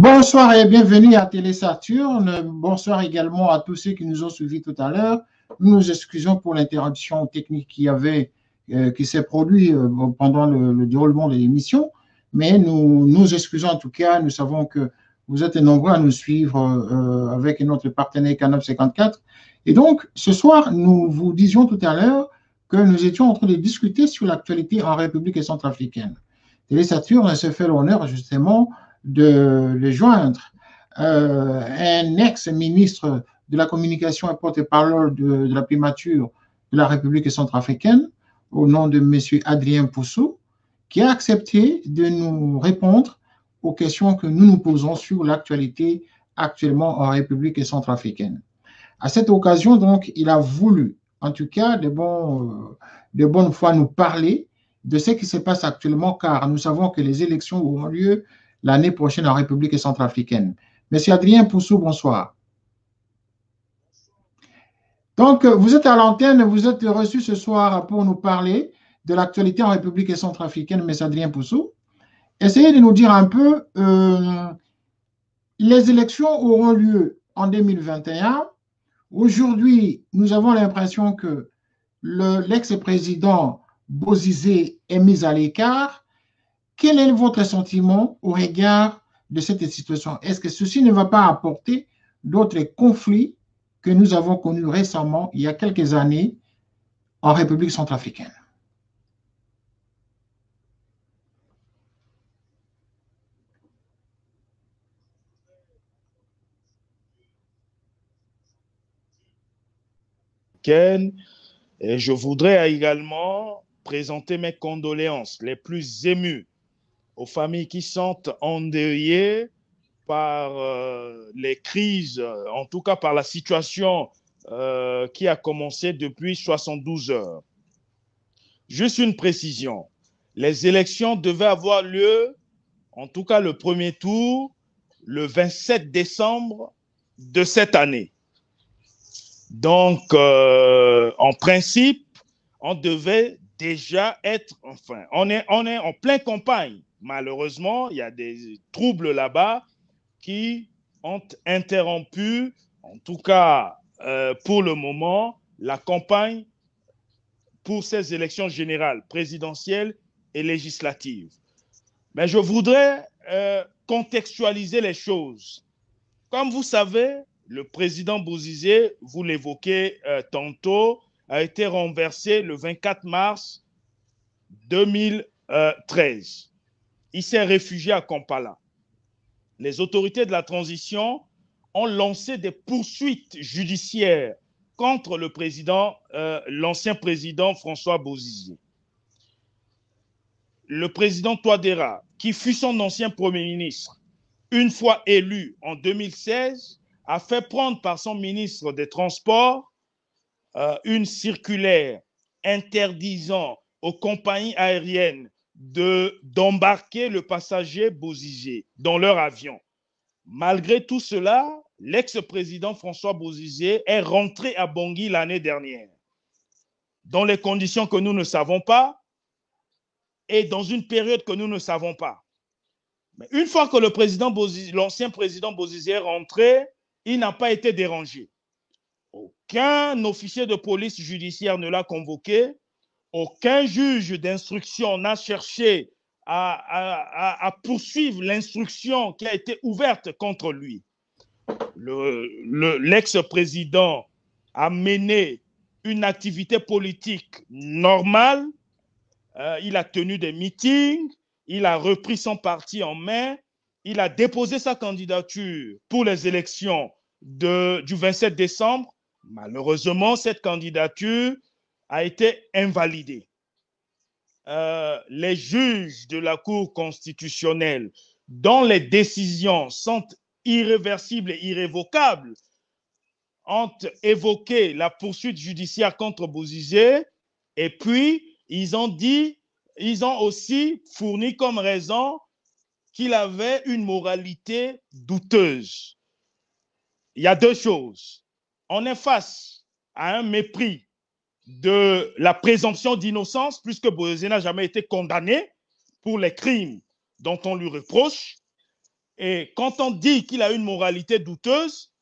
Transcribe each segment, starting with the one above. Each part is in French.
Bonsoir et bienvenue à Télé Saturne. Bonsoir également à tous ceux qui nous ont suivis tout à l'heure. Nous nous excusons pour l'interruption technique qui s'est produite pendant le déroulement de l'émission, mais nous nous excusons en tout cas. Nous savons que vous êtes nombreux à nous suivre avec notre partenaire Canop 54. Et donc, ce soir, nous vous disions tout à l'heure que nous étions en train de discuter sur l'actualité en République centrafricaine. Télé Saturne se fait l'honneur justement de joindre un ex-ministre de la communication et porte-parole de la primature de la République centrafricaine, au nom de M. Adrien Poussou, qui a accepté de nous répondre aux questions que nous nous posons sur l'actualité actuellement en République centrafricaine. À cette occasion, donc, il a voulu, en tout cas, de bonne foi, nous parler de ce qui se passe actuellement, car nous savons que les élections auront lieu l'année prochaine en République centrafricaine. Monsieur Adrien Poussou, bonsoir. Donc, vous êtes à l'antenne, vous êtes reçu ce soir pour nous parler de l'actualité en République centrafricaine, monsieur Adrien Poussou. Essayez de nous dire un peu, les élections auront lieu en 2021. Aujourd'hui, nous avons l'impression que l'ex-président Bozizé est mis à l'écart. Quel est votre sentiment au regard de cette situation? Est-ce que ceci ne va pas apporter d'autres conflits que nous avons connus récemment, il y a quelques années, en République centrafricaine? Et je voudrais également présenter mes condoléances les plus émues aux familles qui sont endeuillées par les crises, en tout cas par la situation qui a commencé depuis 72 heures. Juste une précision, les élections devaient avoir lieu, en tout cas le premier tour, le 27 décembre de cette année. Donc, en principe, on devait déjà être, on est en pleine campagne. Malheureusement, il y a des troubles là-bas qui ont interrompu, en tout cas pour le moment, la campagne pour ces élections générales, présidentielles et législatives. Mais je voudrais contextualiser les choses. Comme vous savez, le président Bozizé, vous l'évoquez tantôt, a été renversé le 24 mars 2013. Il s'est réfugié à Kampala. Les autorités de la transition ont lancé des poursuites judiciaires contre le président, l'ancien président François Bozizé. Le président Touadéra, qui fut son ancien premier ministre, une fois élu en 2016, a fait prendre par son ministre des Transports une circulaire interdisant aux compagnies aériennes d'embarquer le passager Bozizé dans leur avion. Malgré tout cela, l'ex-président François Bozizé est rentré à Bangui l'année dernière, dans les conditions que nous ne savons pas et dans une période que nous ne savons pas. Mais une fois que l'ancien président Bozizé est rentré, il n'a pas été dérangé. Aucun officier de police judiciaire ne l'a convoqué. Aucun juge d'instruction n'a cherché à poursuivre l'instruction qui a été ouverte contre lui. L'ex-président a mené une activité politique normale. Il a tenu des meetings. Il a repris son parti en main. Il a déposé sa candidature pour les élections du 27 décembre. Malheureusement, cette candidature a été invalidée. Les juges de la Cour constitutionnelle, dont les décisions sont irréversibles et irrévocables, ont évoqué la poursuite judiciaire contre Bozizé et puis ils ont aussi fourni comme raison qu'il avait une moralité douteuse. Il y a deux choses. On est face à un mépris de la présomption d'innocence, puisque Bozizé n'a jamais été condamné pour les crimes dont on lui reproche. Et quand on dit qu'il a une moralité douteuse,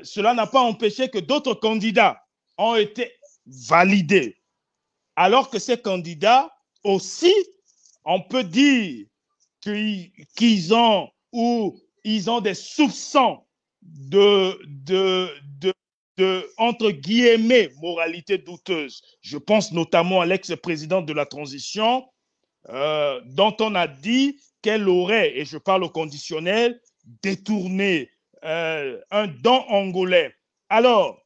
cela n'a pas empêché que d'autres candidats ont été validés. Alors que ces candidats aussi, on peut dire qu'ils ont ou ils ont des soupçons de entre guillemets, moralité douteuse. Je pense notamment à l'ex-président de la transition, dont on a dit qu'elle aurait, et je parle au conditionnel, détourné un don angolais. Alors,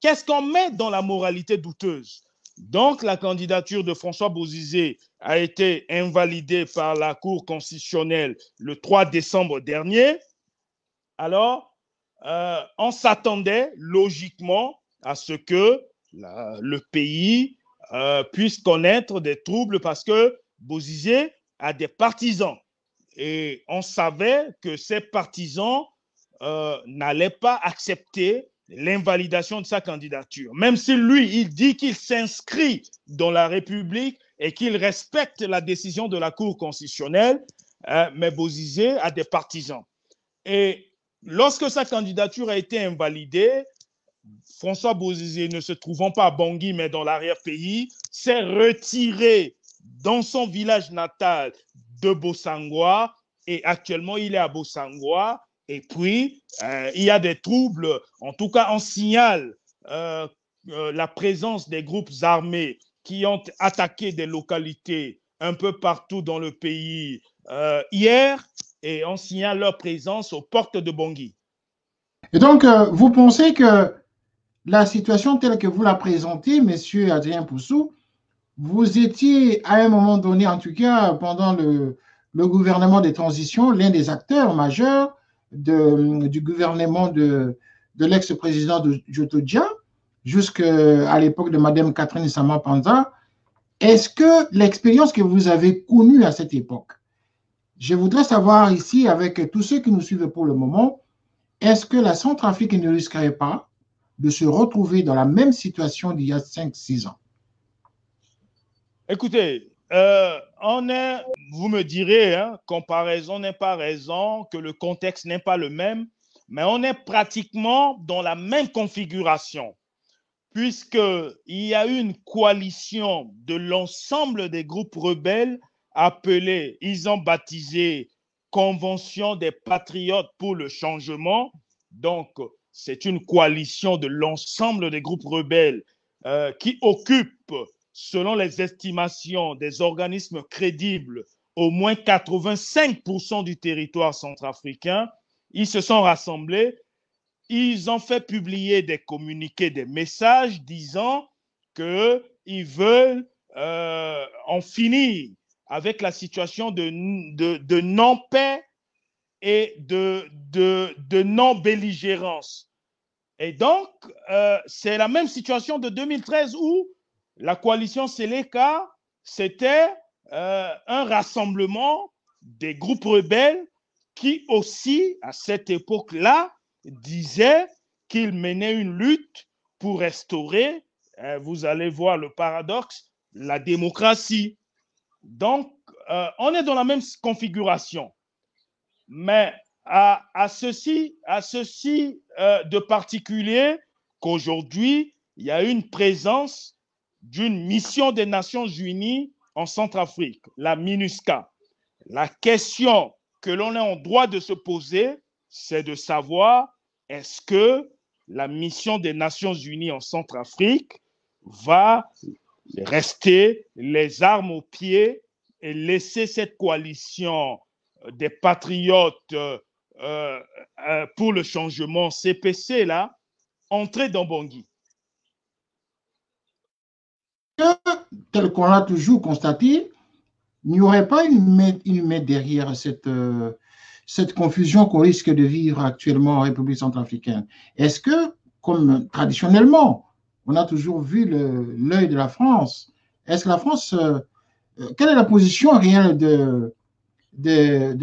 qu'est-ce qu'on met dans la moralité douteuse? Donc, la candidature de François Bozizé a été invalidée par la Cour constitutionnelle le 3 décembre dernier. Alors, on s'attendait logiquement à ce que le pays puisse connaître des troubles parce que Bozizé a des partisans. Et on savait que ces partisans n'allaient pas accepter l'invalidation de sa candidature. Même si lui, il dit qu'il s'inscrit dans la République et qu'il respecte la décision de la Cour constitutionnelle, mais Bozizé a des partisans. Et lorsque sa candidature a été invalidée, François Bozizé, ne se trouvant pas à Bangui, mais dans l'arrière-pays, s'est retiré dans son village natal de Bossangoa et actuellement, il est à Bossangoa. Et puis, il y a des troubles. En tout cas, on signale la présence des groupes armés qui ont attaqué des localités un peu partout dans le pays hier et on signale leur présence aux portes de Bangui. Et donc, vous pensez que la situation telle que vous la présentez, Monsieur Adrien Poussou, vous étiez à un moment donné, en tout cas pendant le gouvernement de transition, l'un des acteurs majeurs du gouvernement de l'ex-président de Jotodia, jusqu'à l'époque de Mme Catherine Samba-Panza. Est-ce que l'expérience que vous avez connue à cette époque, je voudrais savoir ici, avec tous ceux qui nous suivent pour le moment, est-ce que la Centrafrique ne risquerait pas de se retrouver dans la même situation d'il y a 5-6 ans? Écoutez, vous me direz, hein, comparaison n'est pas raison, que le contexte n'est pas le même, mais on est pratiquement dans la même configuration, puisqu'il y a une coalition de l'ensemble des groupes rebelles appelés, ils ont baptisé Convention des patriotes pour le changement. Donc, c'est une coalition de l'ensemble des groupes rebelles qui occupe, selon les estimations des organismes crédibles, au moins 85% du territoire centrafricain. Ils se sont rassemblés, ils ont fait publier des communiqués, des messages disant qu'ils veulent en finir avec la situation de non-paix et de non-belligérance. Et donc, c'est la même situation de 2013 où la coalition Seleka, c'était un rassemblement des groupes rebelles qui aussi, à cette époque-là, disaient qu'ils menaient une lutte pour restaurer, vous allez voir le paradoxe, la démocratie. Donc, on est dans la même configuration. Mais à ceci de particulier qu'aujourd'hui, il y a une présence d'une mission des Nations Unies en Centrafrique, la MINUSCA. La question que l'on est en droit de se poser, c'est de savoir est-ce que la mission des Nations Unies en Centrafrique va rester les armes aux pieds et laisser cette coalition des patriotes pour le changement CPC là entrer dans Bangui. Tel qu'on l'a toujours constaté, il n'y aurait pas une main derrière cette confusion qu'on risque de vivre actuellement en République centrafricaine. Est-ce que, comme traditionnellement, on a toujours vu l'œil de la France, est-ce que la France, quelle est la position réelle de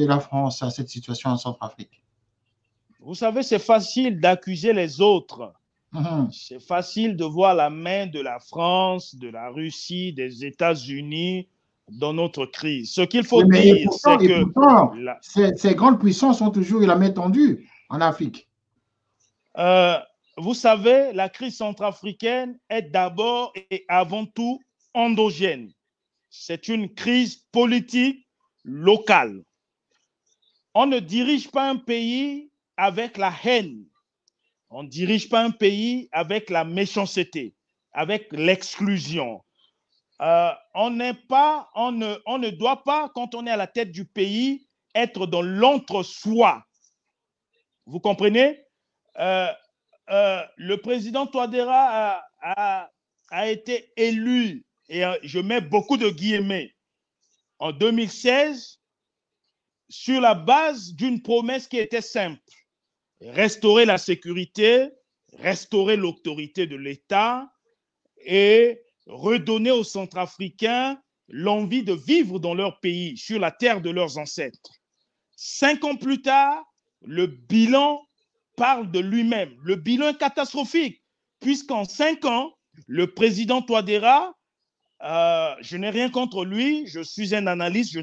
la France à cette situation en Centrafrique? Vous savez, c'est facile d'accuser les autres. C'est facile de voir la main de la France, de la Russie, des États-Unis dans notre crise. Ce qu'il faut Oui, mais dire, c'est que pourtant ces grandes puissances ont toujours eu la main tendue en Afrique. Vous savez, la crise centrafricaine est d'abord et avant tout endogène. C'est une crise politique locale. On ne dirige pas un pays avec la haine. On ne dirige pas un pays avec la méchanceté, avec l'exclusion. On ne doit pas, quand on est à la tête du pays, être dans l'entre-soi. Vous comprenez? Le président Touadéra a été élu, et je mets beaucoup de guillemets, en 2016, sur la base d'une promesse qui était simple: restaurer la sécurité, restaurer l'autorité de l'État et redonner aux Centrafricains l'envie de vivre dans leur pays, sur la terre de leurs ancêtres. 5 ans plus tard, le bilan parle de lui-même. Le bilan est catastrophique, puisqu'en 5 ans, le président Touadéra, je n'ai rien contre lui, je suis un analyste,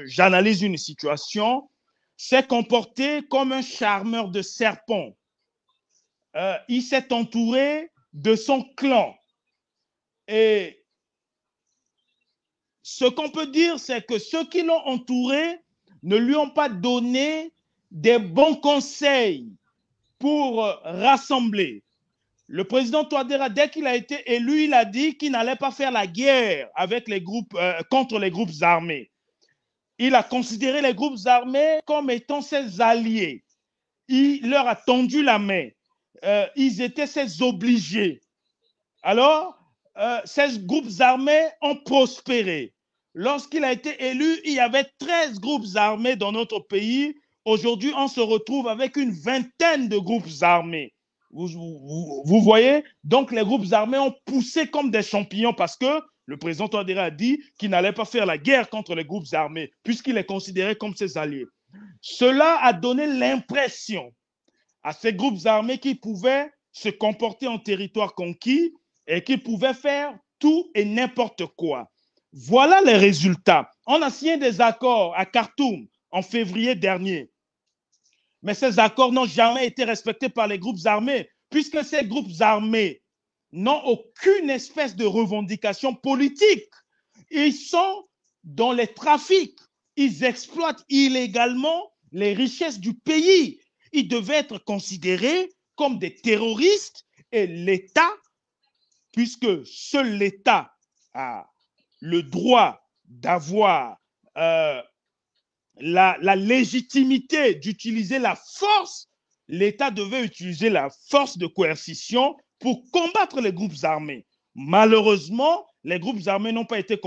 j'analyse une situation, s'est comporté comme un charmeur de serpents. Il s'est entouré de son clan. Et ce qu'on peut dire, c'est que ceux qui l'ont entouré ne lui ont pas donné des bons conseils pour rassembler. Le président Touadéra, dès qu'il a été élu, il a dit qu'il n'allait pas faire la guerre avec les groupes, contre les groupes armés. Il a considéré les groupes armés comme étant ses alliés. Il leur a tendu la main. Ils étaient ses obligés. Alors, ces groupes armés ont prospéré. Lorsqu'il a été élu, il y avait 13 groupes armés dans notre pays. Aujourd'hui, on se retrouve avec une vingtaine de groupes armés. Vous voyez? Donc, les groupes armés ont poussé comme des champignons parce que le président Touadéra a dit qu'il n'allait pas faire la guerre contre les groupes armés puisqu'il les considérait comme ses alliés. Cela a donné l'impression à ces groupes armés qu'ils pouvaient se comporter en territoire conquis et qu'ils pouvaient faire tout et n'importe quoi. Voilà les résultats. On a signé des accords à Khartoum en février dernier. Mais ces accords n'ont jamais été respectés par les groupes armés, puisque ces groupes armés n'ont aucune espèce de revendication politique. Ils sont dans les trafics. Ils exploitent illégalement les richesses du pays. Ils devaient être considérés comme des terroristes et l'État, puisque seul l'État a le droit d'avoir la légitimité d'utiliser la force, l'État devait utiliser la force de coercition pour combattre les groupes armés. Malheureusement, les groupes armés n'ont pas été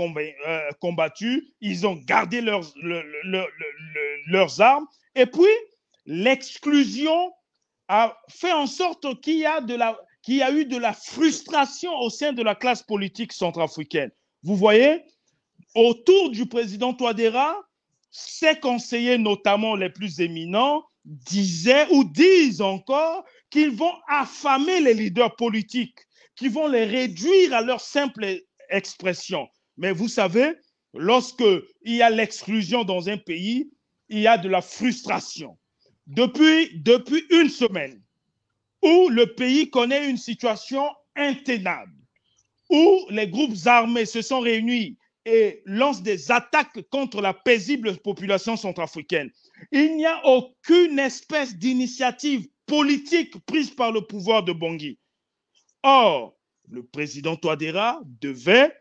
combattus, ils ont gardé leurs armes, et puis l'exclusion a fait en sorte qu'il y a eu de la frustration au sein de la classe politique centrafricaine. Vous voyez, autour du président Touadéra, ses conseillers, notamment les plus éminents, disaient ou disent encore qu'ils vont affamer les leaders politiques, qu'ils vont les réduire à leur simple expression. Mais vous savez, lorsqu'il y a l'exclusion dans un pays, il y a de la frustration. Depuis une semaine, où le pays connaît une situation intenable, où les groupes armés se sont réunis et lancent des attaques contre la paisible population centrafricaine, il n'y a aucune espèce d'initiative politique prise par le pouvoir de Bangui. Or, le président Touadéra devait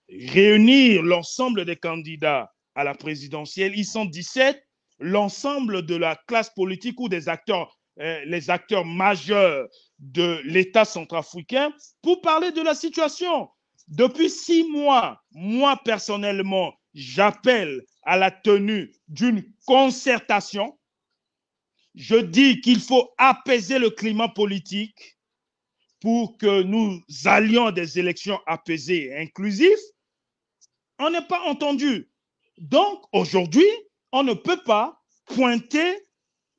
réunir l'ensemble des candidats à la présidentielle. Ils sont 17, l'ensemble de la classe politique ou des acteurs, les acteurs majeurs de l'État centrafricain pour parler de la situation. Depuis 6 mois, moi personnellement, j'appelle à la tenue d'une concertation. Je dis qu'il faut apaiser le climat politique pour que nous allions à des élections apaisées et inclusives. On n'est pas entendu. Donc, aujourd'hui, on ne peut pas pointer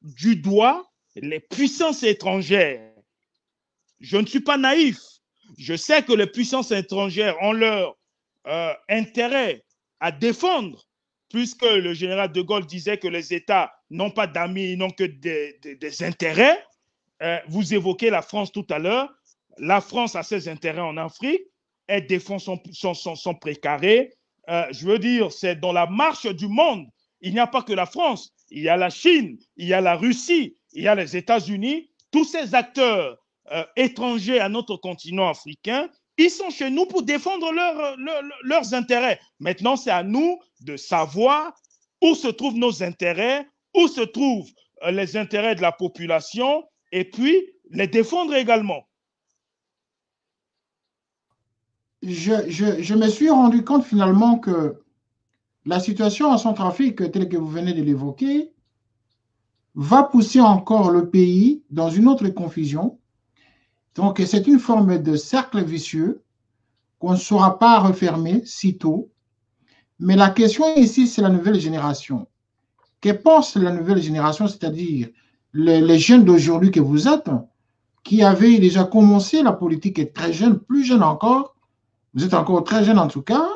du doigt les puissances étrangères. Je ne suis pas naïf. Je sais que les puissances étrangères ont leur intérêt à défendre, puisque le général de Gaulle disait que les États n'ont pas d'amis, ils n'ont que des intérêts. Vous évoquez la France tout à l'heure. La France a ses intérêts en Afrique, elle défend son précaré. Je veux dire, c'est dans la marche du monde. Il n'y a pas que la France, il y a la Chine, il y a la Russie, il y a les États-Unis. Tous ces acteurs étrangers à notre continent africain, ils sont chez nous pour défendre leurs intérêts. Maintenant, c'est à nous de savoir où se trouvent nos intérêts, où se trouvent les intérêts de la population, et puis les défendre également. Je me suis rendu compte finalement que la situation en Centrafrique, telle que vous venez de l'évoquer, va pousser encore le pays dans une autre confusion. Donc, c'est une forme de cercle vicieux qu'on ne saura pas refermer sitôt. Mais la question ici, c'est la nouvelle génération. Que pense la nouvelle génération, c'est-à-dire les jeunes d'aujourd'hui que vous êtes, qui avaient déjà commencé la politique très jeune, plus jeune encore, vous êtes encore très jeune en tout cas,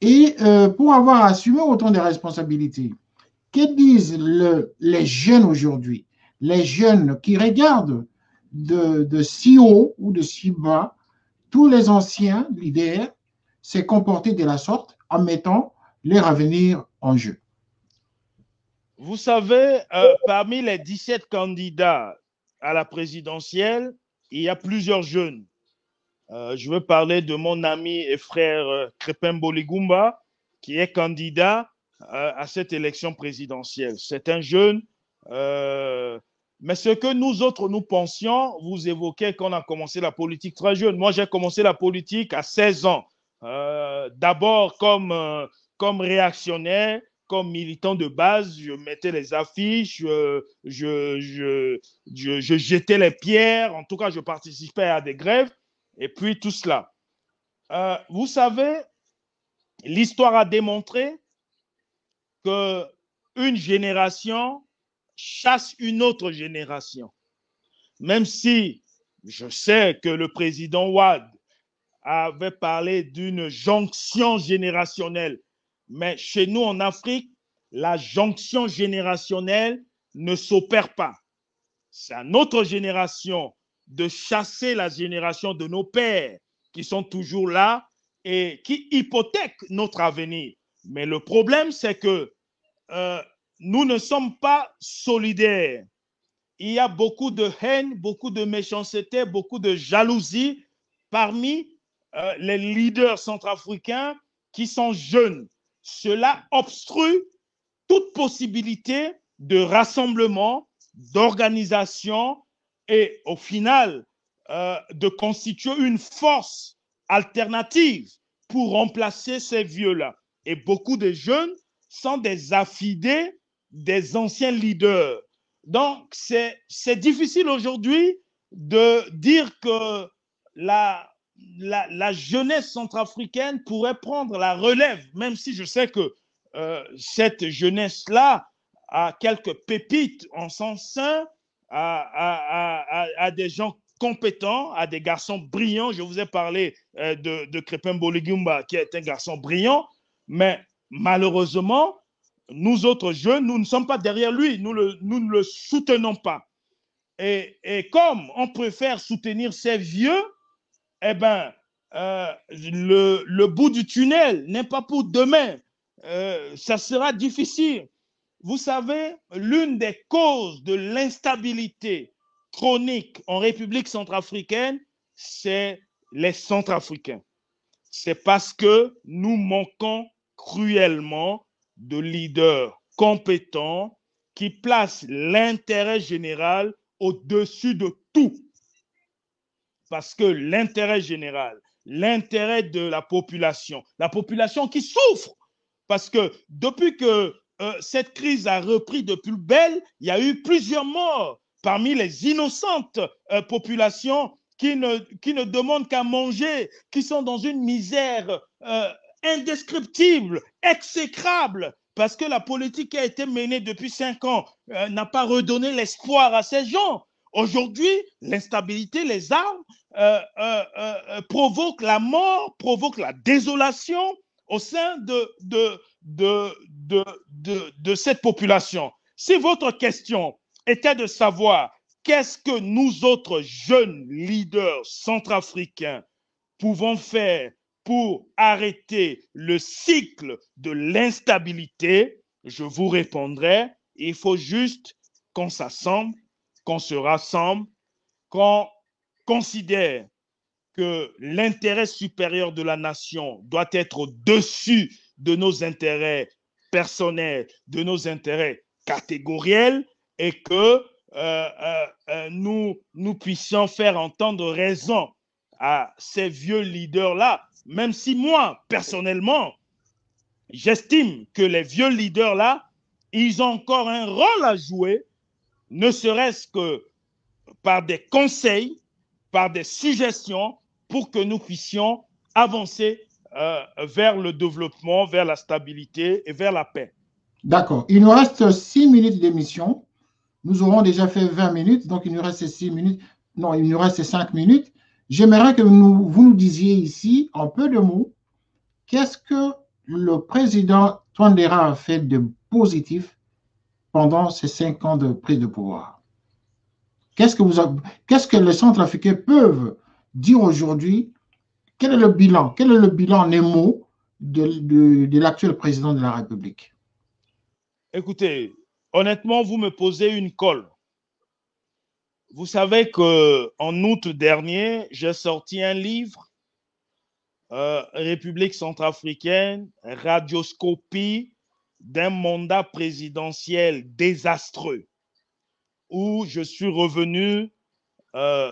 et pour avoir assumé autant de responsabilités. Que disent les jeunes aujourd'hui, les jeunes qui regardent de si haut ou de si bas tous les anciens leaders s'est comporté de la sorte en mettant leur avenir en jeu? Vous savez, parmi les 17 candidats à la présidentielle, il y a plusieurs jeunes. Je veux parler de mon ami et frère Crépin Boligumba, qui est candidat à cette élection présidentielle. C'est un jeune, mais ce que nous autres, nous pensions, vous évoquez qu'on a commencé la politique très jeune. Moi, j'ai commencé la politique à 16 ans. D'abord comme réactionnaire, comme militant de base, je mettais les affiches, je jetais les pierres, en tout cas, je participais à des grèves, et puis tout cela. Vous savez, l'histoire a démontré qu'une génération chasse une autre génération. Même si je sais que le président Wade avait parlé d'une jonction générationnelle, mais chez nous en Afrique, la jonction générationnelle ne s'opère pas. C'est à notre génération de chasser la génération de nos pères qui sont toujours là et qui hypothèquent notre avenir. Mais le problème, c'est que nous ne sommes pas solidaires. Il y a beaucoup de haine, beaucoup de méchanceté, beaucoup de jalousie parmi les leaders centrafricains qui sont jeunes. Cela obstrue toute possibilité de rassemblement, d'organisation et au final de constituer une force alternative pour remplacer ces vieux-là. Et beaucoup de jeunes sont des affidés des anciens leaders. Donc, c'est difficile aujourd'hui de dire que la jeunesse centrafricaine pourrait prendre la relève, même si je sais que cette jeunesse-là a quelques pépites en son sein, à des gens compétents, à des garçons brillants. Je vous ai parlé de Crépin Boligumba, qui est un garçon brillant, mais malheureusement, nous autres jeunes, nous ne sommes pas derrière lui, nous ne le soutenons pas. Et comme on préfère soutenir ces vieux, eh bien, le bout du tunnel n'est pas pour demain. Ça sera difficile. Vous savez, l'une des causes de l'instabilité chronique en République centrafricaine, c'est les Centrafricains. C'est parce que nous manquons cruellement de leaders compétents qui placent l'intérêt général au-dessus de tout. Parce que l'intérêt général, l'intérêt de la population qui souffre, parce que depuis que cette crise a repris de plus belle, il y a eu plusieurs morts parmi les innocentes populations qui ne demandent qu'à manger, qui sont dans une misère indescriptible, exécrable, parce que la politique qui a été menée depuis 5 ans n'a pas redonné l'espoir à ces gens. Aujourd'hui, l'instabilité, les armes provoquent la mort, provoquent la désolation. au sein de cette population. Si votre question était de savoir qu'est-ce que nous autres jeunes leaders centrafricains pouvons faire pour arrêter le cycle de l'instabilité, je vous répondrai, il faut juste qu'on s'assemble, qu'on se rassemble, qu'on considère que l'intérêt supérieur de la nation doit être au-dessus de nos intérêts personnels, de nos intérêts catégoriels, et que nous puissions faire entendre raison à ces vieux leaders-là, même si moi, personnellement, j'estime que les vieux leaders-là, ils ont encore un rôle à jouer, ne serait-ce que par des conseils, par des suggestions, pour que nous puissions avancer vers le développement, vers la stabilité et vers la paix. D'accord. Il nous reste 6 minutes d'émission. Nous aurons déjà fait 20 minutes, donc il nous reste 6 minutes. Non, il nous reste 5 minutes. J'aimerais que vous nous disiez ici, en peu de mots, qu'est-ce que le président Touadéra a fait de positif pendant ces 5 ans de prise de pouvoir? Qu'est-ce que les Centrafricains peuvent dire aujourd'hui? Quel est le bilan? Quel est le bilan en mots de l'actuel président de la République? Écoutez, honnêtement, vous me posez une colle. Vous savez qu'en août dernier, j'ai sorti un livre, République centrafricaine, radioscopie d'un mandat présidentiel désastreux, où je suis revenu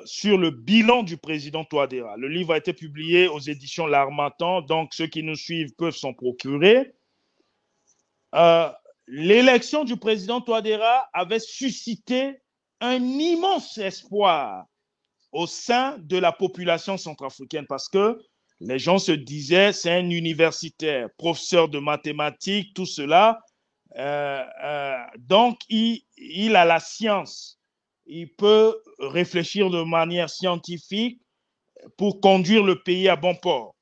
sur le bilan du président Touadéra. Le livre a été publié aux éditions L'Harmattan, donc ceux qui nous suivent peuvent s'en procurer. L'élection du président Touadéra avait suscité un immense espoir au sein de la population centrafricaine parce que les gens se disaient c'est un universitaire, professeur de mathématiques, tout cela. Donc, il a la science. Il peut réfléchir de manière scientifique pour conduire le pays à bon port.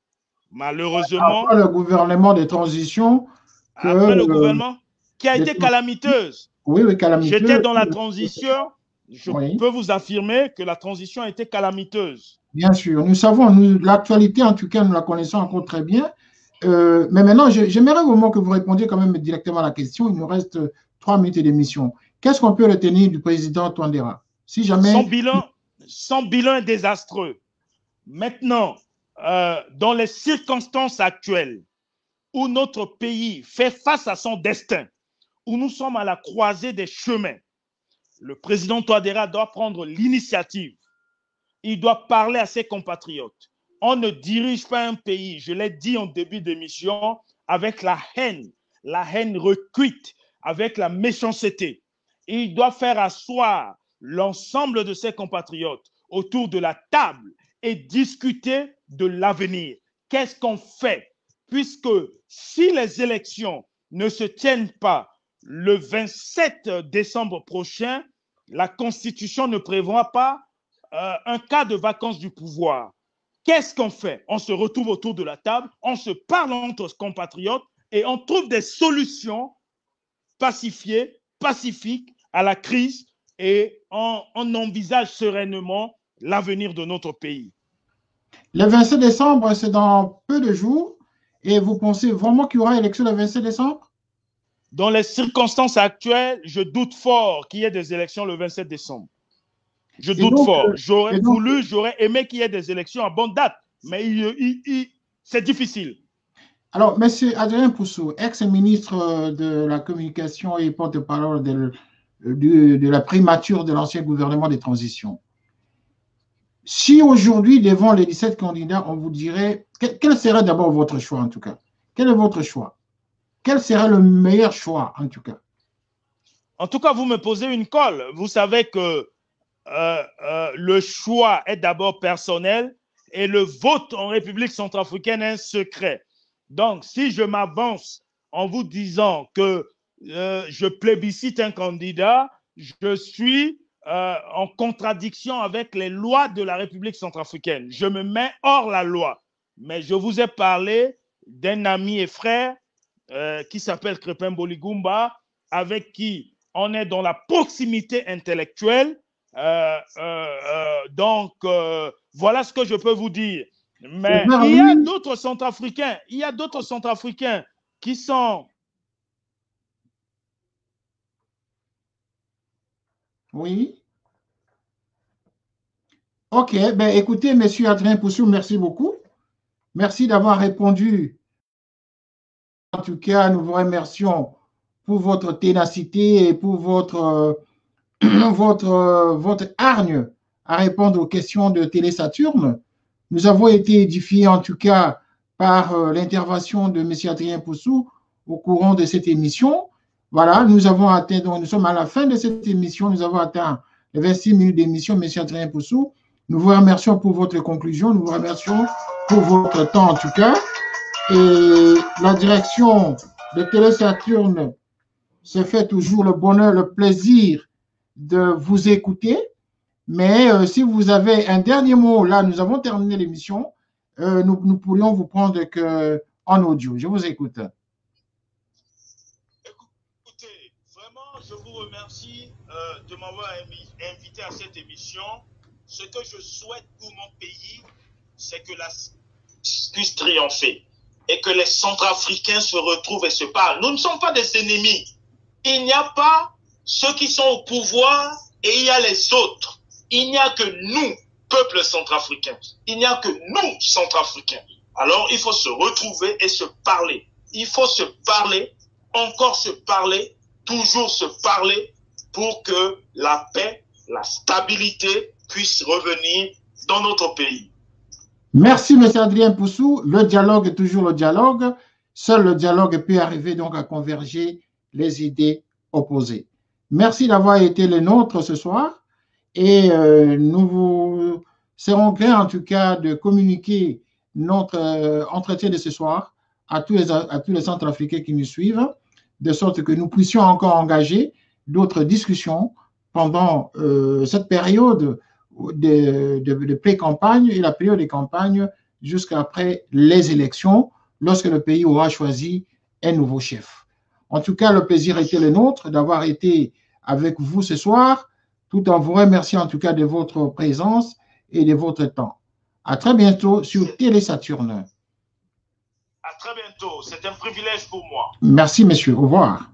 Malheureusement, après le gouvernement de transition, après le gouvernement qui a été calamiteuse. Oui, oui, calamiteuse. J'étais dans la transition. Je peux vous affirmer que la transition a été calamiteuse. Bien sûr, nous savons, l'actualité en tout cas, nous la connaissons encore très bien. Mais maintenant, j'aimerais vraiment que vous répondiez quand même directement à la question. Il nous reste 3 minutes d'émission. Qu'est-ce qu'on peut retenir du président Touadéra? Si jamais... Son bilan est désastreux. Maintenant, dans les circonstances actuelles où notre pays fait face à son destin, où nous sommes à la croisée des chemins, le président Touadéra doit prendre l'initiative. Il doit parler à ses compatriotes. On ne dirige pas un pays, je l'ai dit en début d'émission, avec la haine recuite, avec la méchanceté. Il doit faire asseoir l'ensemble de ses compatriotes autour de la table et discuter de l'avenir. Qu'est-ce qu'on fait? Puisque si les élections ne se tiennent pas le 27 décembre prochain, la Constitution ne prévoit pas un cas de vacance du pouvoir. Qu'est-ce qu'on fait? On se retrouve autour de la table, on se parle entre compatriotes et on trouve des solutions pacifiées, pacifiques à la crise et on envisage sereinement l'avenir de notre pays. Le 27 décembre, c'est dans peu de jours. Et vous pensez vraiment qu'il y aura élection le 27 décembre? Dans les circonstances actuelles, je doute fort qu'il y ait des élections le 27 décembre. Je doute fort. J'aurais aimé qu'il y ait des élections à bonne date, mais c'est difficile. Alors, M. Adrien Poussou, ex-ministre de la Communication et porte-parole de la primature de l'ancien gouvernement de transition, si aujourd'hui, devant les 17 candidats, on vous dirait, quel serait d'abord votre choix en tout cas? Quel est votre choix? Quel serait le meilleur choix en tout cas? En tout cas, vous me posez une colle. Vous savez que le choix est d'abord personnel et le vote en République centrafricaine est un secret. Donc, si je m'avance en vous disant que je plébiscite un candidat, je suis en contradiction avec les lois de la République centrafricaine. Je me mets hors la loi. Mais je vous ai parlé d'un ami et frère qui s'appelle Crépin Boligumba, avec qui on est dans la proximité intellectuelle. Donc, voilà ce que je peux vous dire. Mais il y a d'autres Centrafricains, qui sont... Oui. OK. Ben, écoutez, monsieur Adrien Poussou, merci beaucoup. Merci d'avoir répondu. En tout cas, nous vous remercions pour votre ténacité et pour votre hargne à répondre aux questions de Télé Saturne. Nous avons été édifiés en tout cas par l'intervention de M. Adrien Poussou au courant de cette émission. Voilà, nous avons atteint, donc nous sommes à la fin de cette émission, nous avons atteint les 26 minutes d'émission, M. Adrien Poussou. Nous vous remercions pour votre conclusion, nous vous remercions pour votre temps en tout cas. Et la direction de Télé Saturne se fait toujours le bonheur, le plaisir de vous écouter. Mais si vous avez un dernier mot, là, nous avons terminé l'émission, nous pourrions vous prendre en audio. Je vous écoute. Écoutez, vraiment, je vous remercie de m'avoir invité à cette émission. Ce que je souhaite pour mon pays, c'est que la puisse triompher et que les Centrafricains se retrouvent et se parlent. Nous ne sommes pas des ennemis. Il n'y a pas ceux qui sont au pouvoir et il y a les autres. Il n'y a que nous, peuple centrafricain. Il n'y a que nous, Centrafricains. Alors, il faut se retrouver et se parler. Il faut se parler, encore se parler, toujours se parler pour que la paix, la stabilité puisse revenir dans notre pays. Merci, M. Adrien Poussou. Le dialogue est toujours le dialogue. Seul le dialogue peut arriver donc à converger les idées opposées. Merci d'avoir été les nôtres ce soir et nous vous serons gré en tout cas de communiquer notre entretien de ce soir à tous les Centrafricains qui nous suivent, de sorte que nous puissions encore engager d'autres discussions pendant cette période de pré-campagne et la période de campagne jusqu'après les élections, lorsque le pays aura choisi un nouveau chef. En tout cas, le plaisir était le nôtre d'avoir été avec vous ce soir, tout en vous remerciant en tout cas de votre présence et de votre temps. À très bientôt sur Télé Saturne. À très bientôt. C'est un privilège pour moi. Merci, monsieur. Au revoir.